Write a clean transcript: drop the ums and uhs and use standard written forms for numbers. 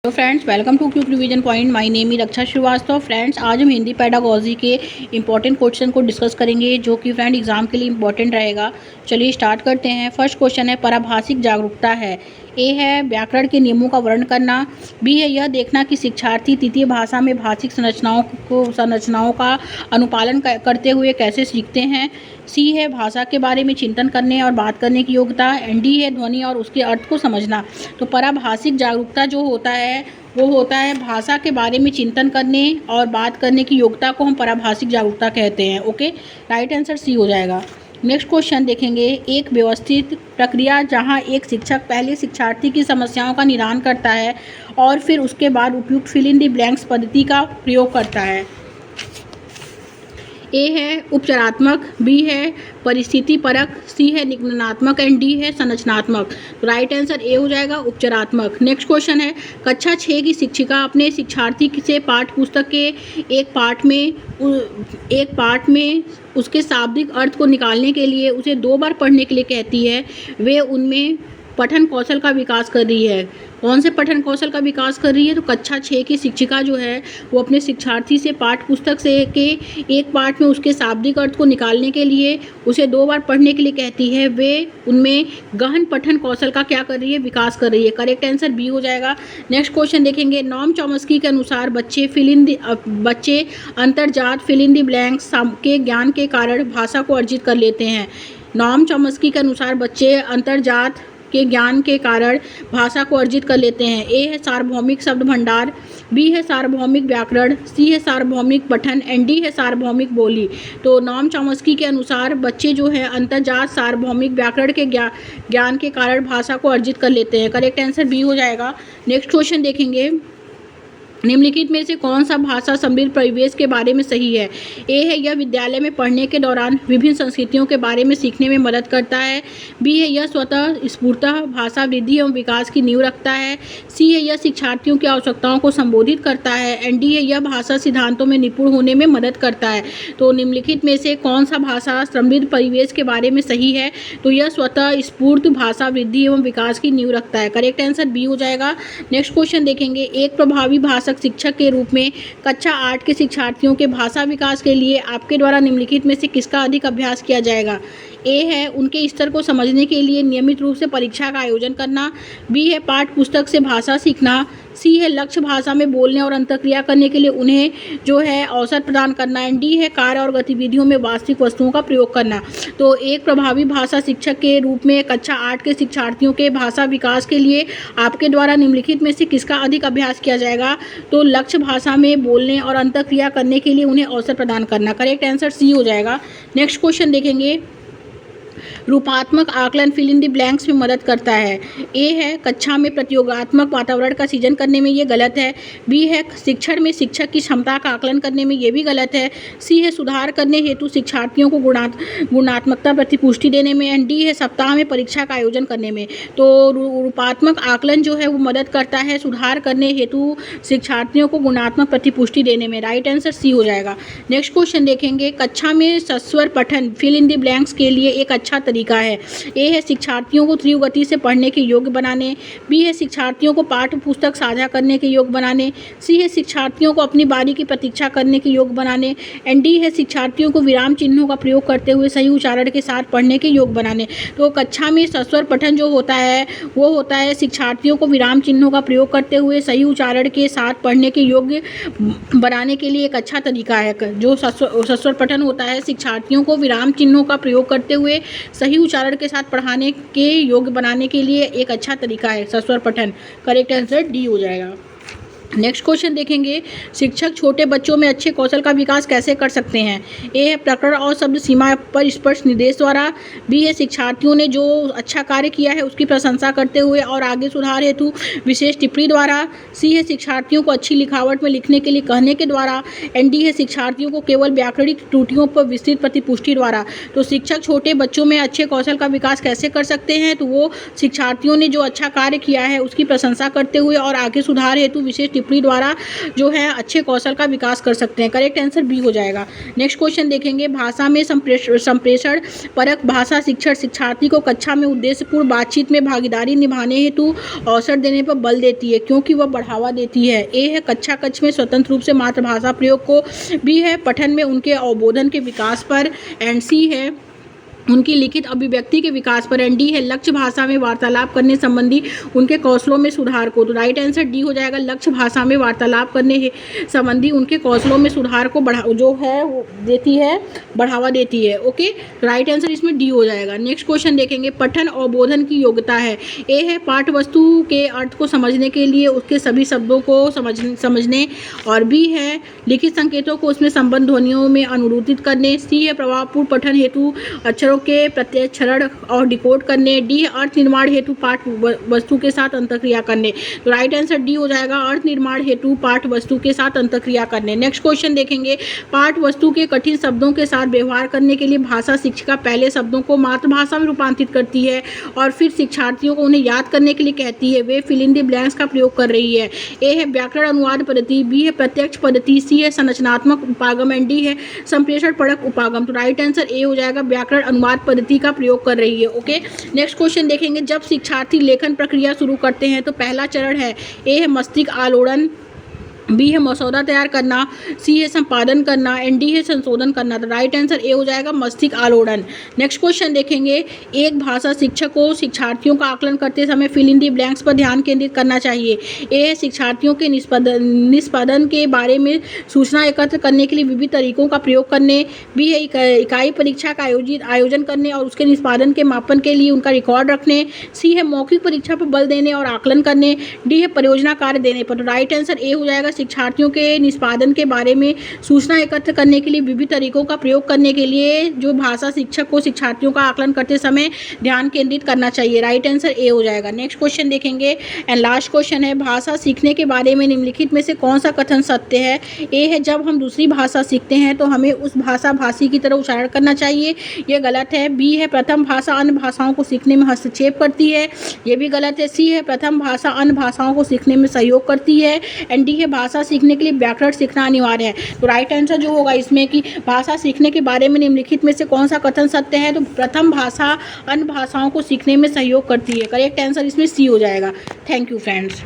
Hello friends, welcome to quick revision point. My name is Raksha Shrivastava. Friends, आज हम Hindi pedagogy के important question को discuss करेंगे जो कि फ्रेंड एग्जाम के लिए इंपॉर्टेंट रहेगा। चलिए स्टार्ट करते हैं। फर्स्ट क्वेश्चन है पारिभाषिक जागरूकता है। ए है व्याकरण के नियमों का वर्णन करना। बी है यह देखना कि शिक्षार्थी तृतीय भाषा में भाषिक संरचनाओं का अनुपालन करते हुए कैसे सीखते हैं। सी है भाषा के बारे में चिंतन करने और बात करने की योग्यता। एंड डी है ध्वनि और उसके अर्थ को समझना। तो पारिभाषिक जागरूकता जो होता है वो होता है भाषा के बारे में चिंतन करने और बात करने की योग्यता को हम पारिभाषिक जागरूकता कहते हैं। ओके, राइट आंसर सी हो जाएगा। नेक्स्ट क्वेश्चन देखेंगे। एक व्यवस्थित प्रक्रिया जहां एक शिक्षक पहले शिक्षार्थी की समस्याओं का निदान करता है और फिर उसके बाद उपयुक्त फिल इन द ब्लैंक्स पद्धति का प्रयोग करता है। ए है उपचारात्मक, बी है परिस्थिति परक, सी है निगमनात्मक एंड डी है संरचनात्मक। तो राइट आंसर ए हो जाएगा उपचारात्मक। नेक्स्ट क्वेश्चन है कक्षा 6 की शिक्षिका अपने शिक्षार्थी से पाठ्य पुस्तक के एक पाठ में उसके शाब्दिक अर्थ को निकालने के लिए उसे 2 बार पढ़ने के लिए कहती है। वे उनमें पठन कौशल का विकास कर रही है। कौन से पठन कौशल का विकास कर रही है? तो कक्षा 6 की शिक्षिका जो है वो अपने शिक्षार्थी से पाठ्य पुस्तक से के एक पाठ में उसके शाब्दिक अर्थ को निकालने के लिए उसे 2 बार पढ़ने के लिए कहती है। वे उनमें गहन पठन कौशल का क्या कर रही है? विकास कर रही है। करेक्ट आंसर बी हो जाएगा। नेक्स्ट क्वेश्चन देखेंगे। नॉम चॉम्स्की के अनुसार बच्चे अंतर्जात फिल इन द ब्लैंक्स के ज्ञान के कारण भाषा को अर्जित कर लेते हैं। नॉम चॉम्स्की के अनुसार बच्चे अंतर्जात के ज्ञान के कारण भाषा को अर्जित कर लेते हैं। ए है सार्वभौमिक शब्द भंडार, बी है सार्वभौमिक व्याकरण, सी है सार्वभौमिक पठन एंड डी है सार्वभौमिक बोली। तो नॉम चॉम्स्की के अनुसार बच्चे जो है अंतर्जात सार्वभौमिक व्याकरण के ज्ञान के कारण भाषा को अर्जित कर लेते हैं। करेक्ट आंसर बी हो जाएगा। नेक्स्ट क्वेश्चन देखेंगे। निम्नलिखित में से कौन सा भाषा समृद्ध परिवेश के बारे में सही है? ए है यह विद्यालय में पढ़ने के दौरान विभिन्न संस्कृतियों के बारे में सीखने में मदद करता है। बी है यह स्वतः स्फूर्तः भाषा वृद्धि एवं विकास की नींव रखता है। सी है यह शिक्षार्थियों की आवश्यकताओं को संबोधित करता है एंड डी है यह भाषा सिद्धांतों में निपुण होने में मदद करता है। तो निम्नलिखित में से कौन सा भाषा समृद्ध परिवेश के बारे में सही है? तो यह स्वतः स्फूर्त भाषा वृद्धि एवं विकास की नींव रखता है। करेक्ट आंसर बी हो जाएगा। नेक्स्ट क्वेश्चन देखेंगे। एक प्रभावी भाषा शिक्षक के रूप में कक्षा 8 के शिक्षार्थियों के भाषा विकास के लिए आपके द्वारा निम्नलिखित में से किसका अधिक अभ्यास किया जाएगा? ए है उनके स्तर को समझने के लिए नियमित रूप से परीक्षा का आयोजन करना, बी है पाठ्य पुस्तक से भाषा सीखना, सी है लक्ष्य भाषा में बोलने और अंतःक्रिया करने के लिए उन्हें जो है अवसर प्रदान करना एंड डी है कार्य और गतिविधियों में वास्तविक वस्तुओं का प्रयोग करना। तो एक प्रभावी भाषा शिक्षक के रूप में कक्षा 8 के शिक्षार्थियों के भाषा विकास के लिए आपके द्वारा निम्नलिखित में से किसका अधिक अभ्यास किया जाएगा? तो लक्ष्य भाषा में बोलने और अंतःक्रिया करने के लिए उन्हें अवसर प्रदान करना। करेक्ट आंसर सी हो जाएगा। नेक्स्ट क्वेश्चन देखेंगे। रूपात्मक आकलन फिल इन द ब्लैंक्स में मदद करता है। ए है कक्षा में प्रतियोगात्मक वातावरण का सृजन करने में ये गलत है। बी है शिक्षण में शिक्षक की क्षमता का आकलन करने में ये भी गलत है। सी है सुधार करने हेतु शिक्षार्थियों को गुणात्मकता प्रतिपुष्टि देने में एंड डी है सप्ताह में परीक्षा का आयोजन करने में। तो रूपात्मक आकलन जो है वो मदद करता है सुधार करने हेतु शिक्षार्थियों को गुणात्मक प्रतिपुष्टि देने में। राइट आंसर सी हो जाएगा। नेक्स्ट क्वेश्चन देखेंगे। कक्षा में सस्वर पठन फिल इन द ब्लैंक्स के लिए एक अच्छा तरीका है। ए है शिक्षार्थियों को तीव्र गति से पढ़ने के योग्य बनाने, बी है शिक्षार्थियों को पाठ्य पुस्तक साझा करने के योग्य बनाने, सी है शिक्षार्थियों को अपनी बारी की प्रतीक्षा करने के योग्य बनाने एंड डी है शिक्षार्थियों को विराम चिन्हों का प्रयोग करते हुए सही उच्चारण के साथ पढ़ने के योग्य बनाने। तो कक्षा में सस्वर पठन जो होता है वो होता है शिक्षार्थियों को विराम चिन्हों का प्रयोग करते हुए सही उच्चारण के साथ पढ़ने के योग्य बनाने के लिए एक अच्छा तरीका है। जो सस्वर पठन होता है शिक्षार्थियों को विराम चिन्हों का प्रयोग करते हुए सही उच्चारण के साथ पढ़ाने के योग्य बनाने के लिए एक अच्छा तरीका है सस्वर पठन। करेक्ट आंसर डी हो जाएगा। नेक्स्ट क्वेश्चन देखेंगे। शिक्षक छोटे बच्चों में अच्छे कौशल का विकास कैसे कर सकते हैं? ए है प्रकरण और शब्द सीमा पर स्पष्ट निर्देश द्वारा, बी है शिक्षार्थियों ने जो अच्छा कार्य किया है उसकी प्रशंसा करते हुए और आगे सुधार हेतु विशेष टिप्पणी द्वारा, सी है शिक्षार्थियों को अच्छी लिखावट में लिखने के लिए कहने के द्वारा एंड डी है शिक्षार्थियों को केवल व्याकरणिक त्रुटियों पर विस्तृत प्रतिपुष्टि द्वारा। तो शिक्षक छोटे बच्चों में अच्छे कौशल का विकास कैसे कर सकते हैं? तो वो शिक्षार्थियों ने जो अच्छा कार्य किया है उसकी प्रशंसा करते हुए और आगे सुधार हेतु विशेष टिप्पणी द्वारा जो है अच्छे कौशल का विकास कर सकते हैं। करेक्ट आंसर बी हो जाएगा। नेक्स्ट क्वेश्चन देखेंगे, भाषा में संप्रेषण परक भाषा शिक्षण शिक्षार्थी को कक्षा में उद्देश्यपूर्ण बातचीत में भागीदारी निभाने हेतु अवसर देने पर बल देती है, क्योंकि वह बढ़ावा देती है। ए है कक्षा कक्ष में स्वतंत्र रूप से मातृभाषा प्रयोग को, बी है पठन में उनके अवबोधन के विकास पर, एंड सी है उनकी लिखित अभिव्यक्ति के विकास पर, एंड डी है लक्ष्य भाषा में वार्तालाप करने संबंधी उनके कौशलों में सुधार को। तो राइट आंसर डी हो जाएगा, लक्ष्य भाषा में वार्तालाप करने संबंधी उनके कौशलों में सुधार को जो है वो देती है, बढ़ावा देती है। ओके, राइट आंसर इसमें डी हो जाएगा। नेक्स्ट क्वेश्चन देखेंगे, पठन और बोधन की योग्यता है। ए है पाठ्य वस्तु के अर्थ को समझने के लिए उसके सभी शब्दों को समझने, और बी है लिखित संकेतों को उसमें संबद्ध ध्वनियों में अनुरूपित करने, सी है प्रभावपूर्ण पठन हेतु अक्षरों के प्रत्यक्षरण और डिकोड करने, डी है अर्थ निर्माण हेतु पाठ वस्तु के साथ अंतःक्रिया करने। तो राइट आंसर डी हो जाएगा, अर्थ निर्माण हेतु पाठ वस्तु के साथ अंतःक्रिया करने। नेक्स्ट क्वेश्चन देखेंगे, पाठ वस्तु के कठिन शब्दों के साथ व्यवहार करने के लिए भाषा शिक्षिका पहले शब्दों को मातृभाषा में रूपांतरित करती है और फिर शिक्षार्थियों को उन्हें याद करने के लिए कहती है। वे फिल इन द ब्लैंक्स का प्रयोग कर रही है। ए है व्याकरण अनुवाद पद्धति, बी है प्रत्यक्ष पद्धति, सी है संरचनात्मक उपागम, एंड डी है संप्रेषण परक उपागम। तो राइट आंसर ए हो जाएगा, व्याकरण अनुवाद पद्धति का प्रयोग कर रही है। ओके, नेक्स्ट क्वेश्चन देखेंगे, जब शिक्षार्थी लेखन प्रक्रिया शुरू करते हैं तो पहला चरण है, ए है मस्तिष्क आलोड़न, बी है मसौदा तैयार करना, सी है संपादन करना, एंड डी है संशोधन करना। तो राइट आंसर ए हो जाएगा, मस्तिष्क आलोड़न। नेक्स्ट क्वेश्चन देखेंगे, एक भाषा शिक्षक को शिक्षार्थियों का आकलन करते समय फिल इन दी ब्लैंक्स पर ध्यान केंद्रित करना चाहिए। ए है शिक्षार्थियों के निष्पादन के बारे में सूचना एकत्र करने के लिए विविध तरीकों का प्रयोग करने, बी है इकाई परीक्षा का आयोजन करने और उसके निष्पादन के मापन के लिए उनका रिकॉर्ड रखने, सी है मौखिक परीक्षा पर बल देने और आकलन करने, डी है परियोजना कार्य देने पर। तो राइट आंसर ए हो जाएगा, शिक्षार्थियों के निष्पादन के बारे में सूचना एकत्र करने के लिए विभिन्न तरीकों का प्रयोग करने के लिए जो भाषा शिक्षक को शिक्षार्थियों का आकलन करते समय ध्यान केंद्रित करना चाहिए। राइट आंसर ए हो जाएगा। नेक्स्ट क्वेश्चन देखेंगे एंड लास्ट क्वेश्चन है, भाषा सीखने के बारे में निम्नलिखित में से कौन सा कथन सत्य है। ए है जब हम दूसरी भाषा सीखते हैं तो हमें उस भाषा भाषी की तरह उच्चारण करना चाहिए, ये गलत है। बी है प्रथम भाषा अन्य भाषाओं को सीखने में हस्तक्षेप करती है, ये भी गलत है। सी है प्रथम भाषा अन्य भाषाओं को सीखने में सहयोग करती है, एंड डी है भाषा सीखने के लिए व्याकरण सीखना अनिवार्य है। तो राइट आंसर जो होगा इसमें कि भाषा सीखने के बारे में निम्नलिखित में से कौन सा कथन सत्य है, तो प्रथम भाषा अन्य भाषाओं को सीखने में सहयोग करती है। करेक्ट आंसर इसमें सी हो जाएगा। Thank you friends.